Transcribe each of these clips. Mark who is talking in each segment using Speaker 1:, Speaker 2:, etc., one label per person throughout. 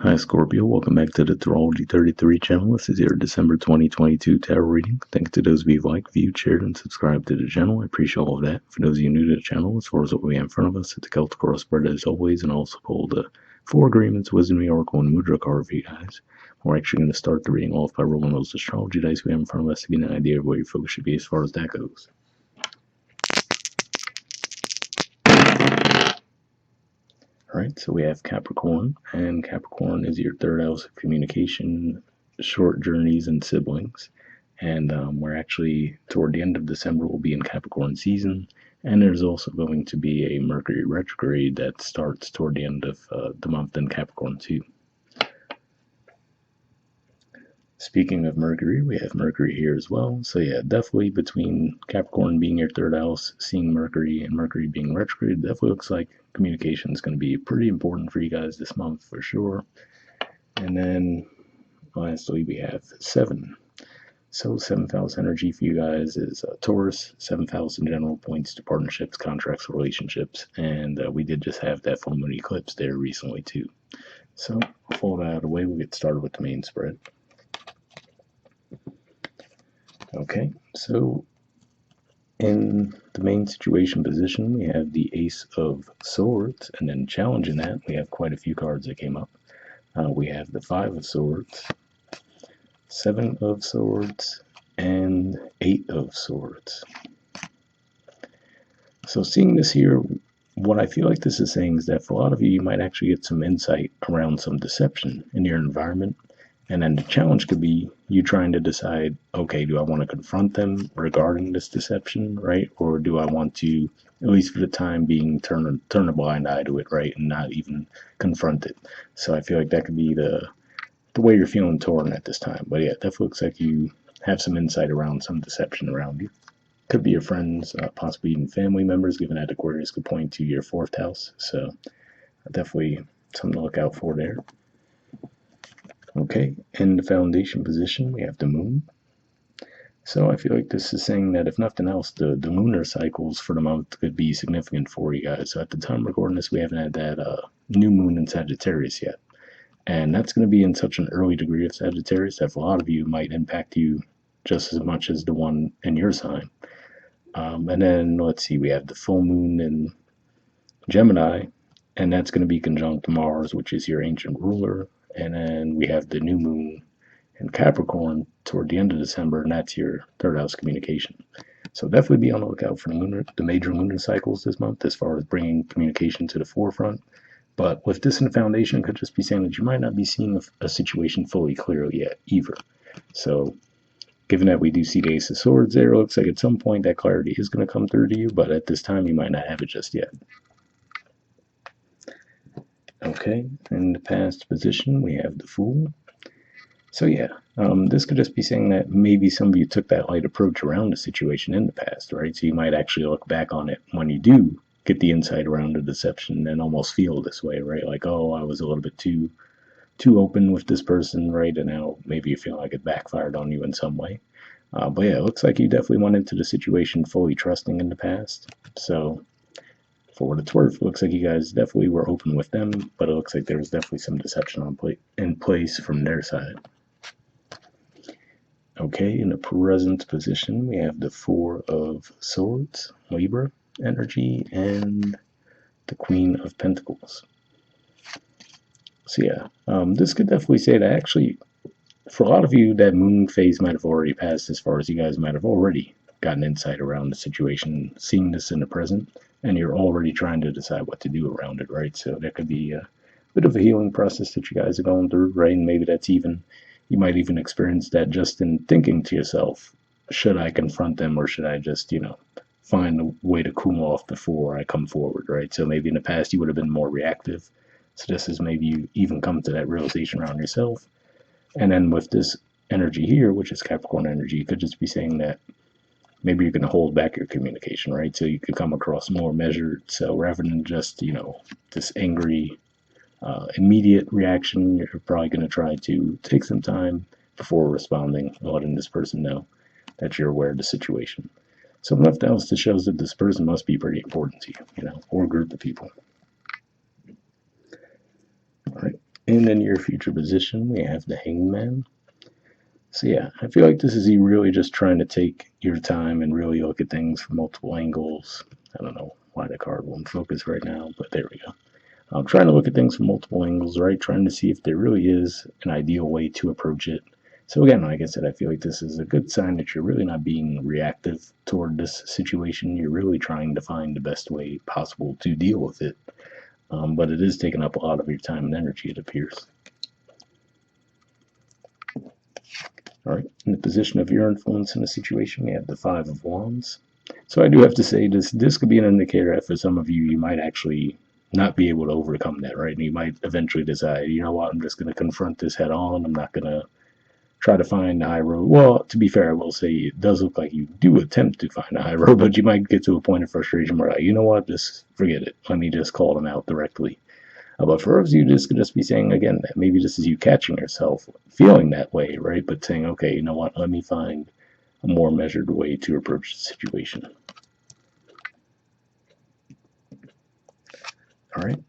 Speaker 1: Hi Scorpio, welcome back to the Astrology 33 channel. This is your December 2022 tarot reading. Thanks to those of you who like, viewed, shared, and subscribed to the channel. I appreciate all of that. For those of you new to the channel, as far as what we have in front of us, it's a Celtic cross spread as always, and also pulled the 4 agreements, wisdom, oracle, and Mudra card for you guys. We're actually going to start the reading off by rolling those astrology dice we have in front of us to get an idea of where your focus should be as far as that goes. Alright, so we have Capricorn, and Capricorn is your third house of communication, short journeys, and siblings. And we're actually, toward the end of December, we'll be in Capricorn season, and there's also going to be a Mercury retrograde that starts toward the end of the month in Capricorn too. Speaking of Mercury, we have Mercury here as well. So yeah, definitely between Capricorn being your third house, seeing Mercury, and Mercury being retrograde, definitely looks like communication is going to be pretty important for you guys this month for sure. And then lastly, we have 7. So 7th house energy for you guys is Taurus. 7th house in general points to partnerships, contracts, relationships. And we did just have that full moon eclipse there recently too. So with all that out of the way, we'll get started with the main spread. Okay, so in the main situation position, we have the Ace of Swords, and then challenging that, we have quite a few cards that came up. We have the 5 of Swords, 7 of Swords, and 8 of Swords. So seeing this here, what I feel like this is saying is that for a lot of you, you might actually get some insight around some deception in your environment. And then the challenge could be you trying to decide, okay, do I want to confront them regarding this deception, right? Or do I want to, at least for the time being, turn a blind eye to it, right? And not even confront it. So I feel like that could be the way you're feeling torn at this time. But yeah, it definitely looks like you have some insight around some deception around you. Could be your friends, possibly even family members, given that Aquarius could point to your 4th house. So definitely something to look out for there. Okay, in the foundation position, we have the moon. So I feel like this is saying that if nothing else, the lunar cycles for the month could be significant for you guys. So at the time of recording this, we haven't had that new moon in Sagittarius yet. And that's going to be in such an early degree of Sagittarius that for a lot of you might impact you just as much as the one in your sign. And then, let's see, we have the full moon in Gemini, and that's going to be conjunct Mars, which is your ancient ruler. And then we have the new moon in Capricorn toward the end of December, and that's your 3rd house communication. So definitely be on the lookout for the major lunar cycles this month as far as bringing communication to the forefront. But with this in the foundation, it could just be saying that you might not be seeing a situation fully clearly yet either. So given that we do see the Ace of Swords there, it looks like at some point that clarity is going to come through to you, but at this time you might not have it just yet. Okay, in the past position, we have the Fool. So yeah, this could just be saying that maybe some of you took that light approach around the situation in the past, right? So you might actually look back on it when you do get the insight around the deception and almost feel this way, right? Like, oh, I was a little bit too open with this person, right? And now maybe you feel like it backfired on you in some way. But yeah, it looks like you definitely went into the situation fully trusting in the past. So for what it's worth, it looks like you guys definitely were open with them, but it looks like there was definitely some deception in place from their side. Okay, in the present position, we have the 4 of Swords, Libra energy, and the Queen of Pentacles. So yeah, this could definitely say that actually, for a lot of you, that moon phase might have already passed as far as you guys might have already gotten insight around the situation, seeing this in the present, and you're already trying to decide what to do around it, right? So there could be a bit of a healing process that you guys are going through, right? And maybe that's even, you might even experience that just in thinking to yourself, should I confront them or should I just, find a way to cool off before I come forward, right? So maybe in the past you would have been more reactive. So this is maybe you even come to that realization around yourself. And then with this energy here, which is Capricorn energy, you could just be saying that maybe you're going to hold back your communication, right? So you could come across more measured. So rather than just, this angry, immediate reaction, you're probably going to try to take some time before responding, letting this person know that you're aware of the situation. So if nothing else, this shows that this person must be pretty important to you, or a group of people. All right. In the near future position, we have the Hangman. So yeah, I feel like this is you really just trying to take your time and really look at things from multiple angles. I don't know why the card won't focus right now, but there we go. I'm trying to look at things from multiple angles, right? Trying to see if there really is an ideal way to approach it. So again, like I said, I feel like this is a good sign that you're really not being reactive toward this situation. You're really trying to find the best way possible to deal with it. But it is taking up a lot of your time and energy, it appears. All right, in the position of your influence in a situation, we have the Five of Wands. So I do have to say this could be an indicator that for some of you, you might actually not be able to overcome that, right? And you might eventually decide, you know what, I'm just going to confront this head on. I'm not going to try to find the high road. Well, to be fair, I will say it does look like you do attempt to find a high road, but you might get to a point of frustration where, like, you know what, just forget it. Let me just call them out directly. But for others, you just could just be saying again that maybe this is you catching yourself feeling that way, right? But saying, okay, you know what, let me find a more measured way to approach the situation. All right.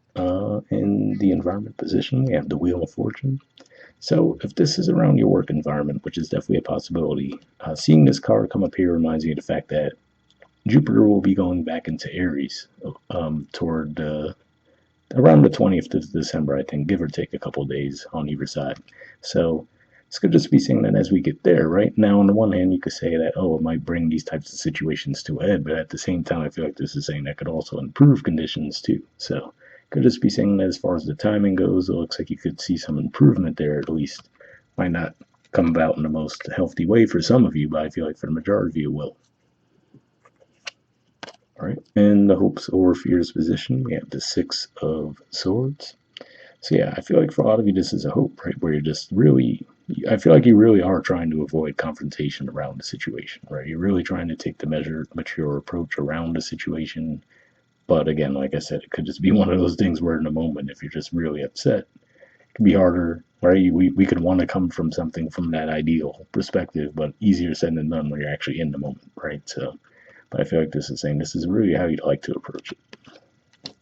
Speaker 1: In the environment position, we have the Wheel of Fortune. So if this is around your work environment, which is definitely a possibility, seeing this card come up here reminds me of the fact that Jupiter will be going back into Aries toward around the 20th of December, I think, give or take a couple of days on either side. So this could just be saying that as we get there, right? Now, on the one hand, you could say that, oh, it might bring these types of situations to a head, but at the same time, I feel like this is saying that could also improve conditions too. So could just be saying that as far as the timing goes, it looks like you could see some improvement there at least. Might not come about in the most healthy way for some of you, but I feel like for the majority of you, it will. All right, in the hopes or fears position, we have the Six of Swords. So yeah, I feel like for a lot of you, this is a hope, right? Where you're just really, I feel like you really are trying to avoid confrontation around the situation, right? You're really trying to take the measured, mature approach around the situation. But again, like I said, it could just be one of those things where in a moment, if you're just really upset, it can be harder, right? We could want to come from something from that ideal perspective, but easier said than done when you're actually in the moment, right? So, but I feel like this is saying this is really how you'd like to approach it.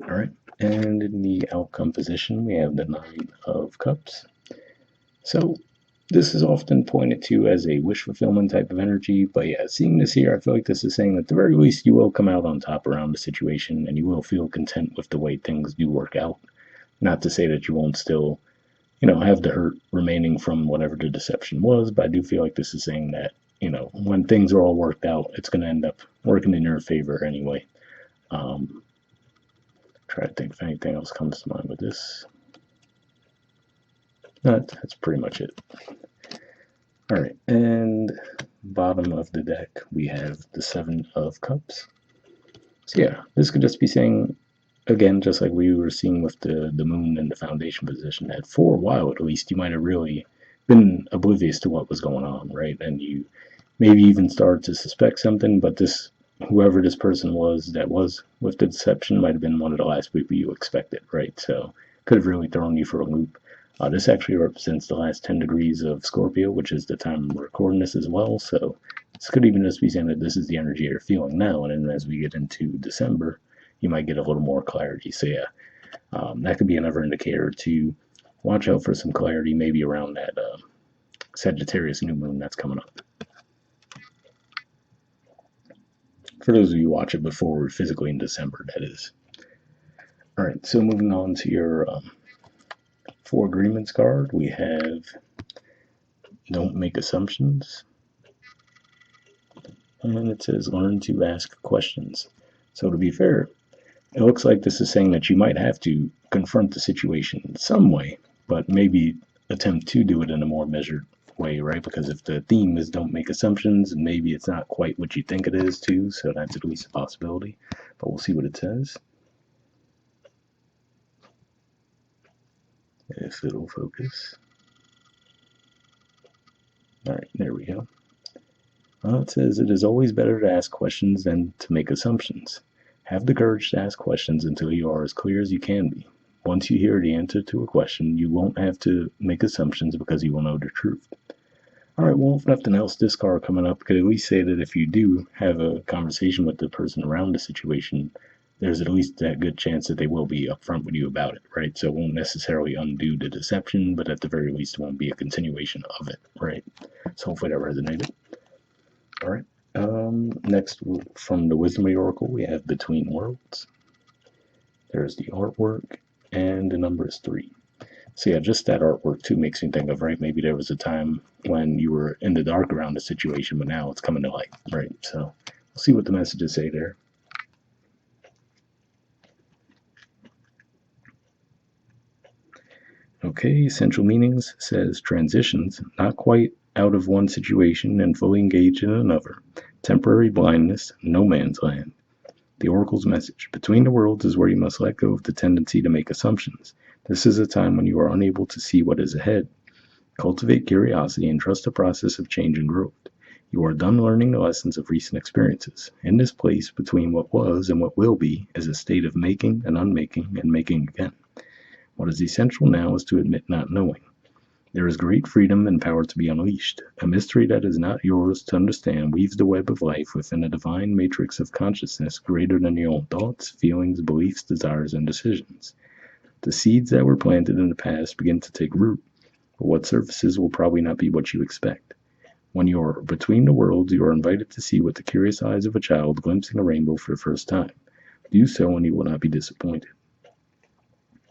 Speaker 1: All right, and in the outcome position, we have the Nine of Cups. So this is often pointed to as a wish fulfillment type of energy, but yeah, seeing this here, I feel like this is saying that at the very least you will come out on top around the situation and you will feel content with the way things do work out. Not to say that you won't still, have the hurt remaining from whatever the deception was, but I do feel like this is saying that, when things are all worked out, it's going to end up working in your favor anyway. Try to think if anything else comes to mind with this. That's pretty much it. All right, and bottom of the deck, we have the Seven of Cups. So yeah, this could just be saying, again, just like we were seeing with the moon and the foundation position, that for a while at least, you might have really been oblivious to what was going on, right? And you maybe even started to suspect something, but whoever this person was that was with the deception might have been one of the last people you expected, right? So could have really thrown you for a loop. This actually represents the last 10 degrees of Scorpio, which is the time I'm recording this as well. So this could even just be saying that this is the energy you're feeling now. And then as we get into December, you might get a little more clarity. So yeah, that could be another indicator to watch out for some clarity, maybe around that Sagittarius new moon that's coming up. For those of you who watch it before we're physically in December, that is. All right, so moving on to your Four Agreements card, we have Don't Make Assumptions. And it says Learn to Ask Questions. So to be fair, it looks like this is saying that you might have to confront the situation in some way, but maybe attempt to do it in a more measured way, right? Because if the theme is don't make assumptions, and maybe it's not quite what you think it is too, so that's at least a possibility. But we'll see what it says. If it'll focus. All right, there we go. It says it is always better to ask questions than to make assumptions. Have the courage to ask questions until you are as clear as you can be. Once you hear the answer to a question, you won't have to make assumptions because you will know the truth. All right, well, if nothing else, this card coming up could at least say that if you do have a conversation with the person around the situation, there's at least that good chance that they will be upfront with you about it, right? So it won't necessarily undo the deception, but at the very least, it won't be a continuation of it, right? So hopefully that resonated. All right. Next, from the Wisdom of the Oracle, we have Between Worlds. There's the artwork, and the number is 3. So yeah, just that artwork too makes me think of, right, maybe there was a time when you were in the dark around the situation, but now it's coming to light, right? So we'll see what the messages say there. Okay, Essential Meanings says transitions, not quite out of one situation and fully engaged in another. Temporary blindness, no man's land. The Oracle's message. Between the worlds is where you must let go of the tendency to make assumptions. This is a time when you are unable to see what is ahead. Cultivate curiosity and trust the process of change and growth. You are done learning the lessons of recent experiences. In this place, between what was and what will be, is a state of making and unmaking and making again. What is essential now is to admit not knowing. There is great freedom and power to be unleashed. A mystery that is not yours to understand weaves the web of life within a divine matrix of consciousness greater than your own thoughts, feelings, beliefs, desires, and decisions. The seeds that were planted in the past begin to take root, but what surfaces will probably not be what you expect. When you are between the worlds, you are invited to see with the curious eyes of a child glimpsing a rainbow for the first time. Do so and you will not be disappointed.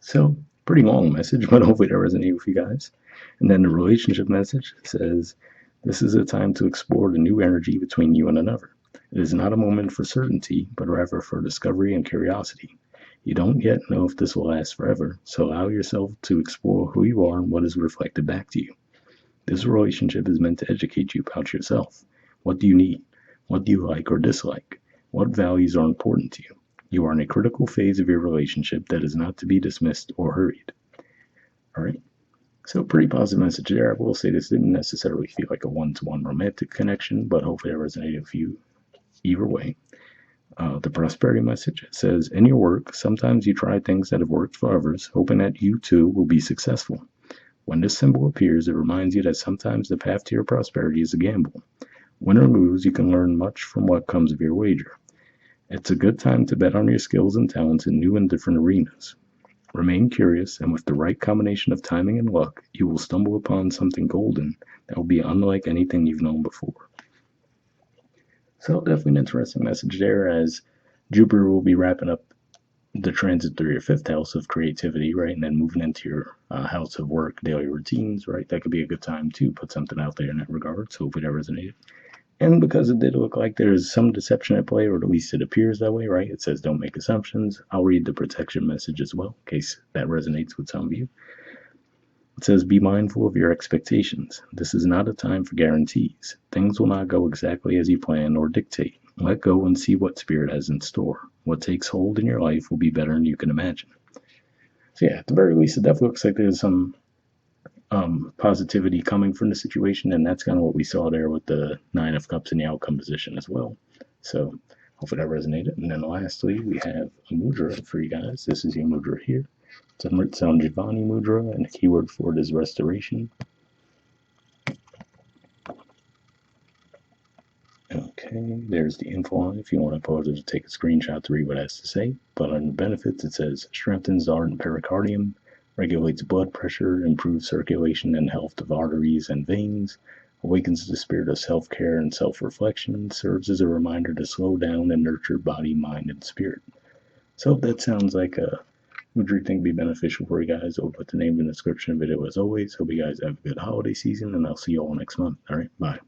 Speaker 1: So, pretty long message, but hopefully that resonates with you guys. And then the relationship message says, this is a time to explore the new energy between you and another. It is not a moment for certainty, but rather for discovery and curiosity. You don't yet know if this will last forever, so allow yourself to explore who you are and what is reflected back to you. This relationship is meant to educate you about yourself. What do you need? What do you like or dislike? What values are important to you? You are in a critical phase of your relationship that is not to be dismissed or hurried. All right. So pretty positive message there. I will say this didn't necessarily feel like a one-to-one romantic connection, but hopefully it resonated with you either way. The prosperity message says, in your work, sometimes you try things that have worked for others, hoping that you too will be successful. When this symbol appears, it reminds you that sometimes the path to your prosperity is a gamble. Win or lose, you can learn much from what comes of your wager. It's a good time to bet on your skills and talents in new and different arenas. Remain curious, and with the right combination of timing and luck, you will stumble upon something golden that will be unlike anything you've known before. So definitely an interesting message there, as Jupiter will be wrapping up the transit through your 5th house of creativity, right, and then moving into your house of work, daily routines, right. That could be a good time to put something out there in that regard. So hopefully that resonated. And because it did look like there's some deception at play, or at least it appears that way, right? It says don't make assumptions. I'll read the protection message as well, in case that resonates with some of you. It says, be mindful of your expectations. This is not a time for guarantees. Things will not go exactly as you plan or dictate. Let go and see what Spirit has in store. What takes hold in your life will be better than you can imagine. So yeah, at the very least, it definitely looks like there's some positivity coming from the situation, and that's kind of what we saw there with the 9 of Cups in the outcome position as well. So hopefully that resonated. And then lastly, we have a mudra for you guys. This is your mudra here. It's a Mritsanjivani mudra, and the keyword for it is restoration. Okay, there's the info on it if you want to pause it to take a screenshot to read what it has to say. But on the benefits, it says strengthens the ardent pericardium, regulates blood pressure, improves circulation and health of arteries and veins, awakens the spirit of self-care and self-reflection, serves as a reminder to slow down and nurture body, mind, and spirit. So if that sounds like a mudra you think would be beneficial for you guys, I'll put the name in the description of the video as always. Hope you guys have a good holiday season, and I'll see you all next month. All right, bye.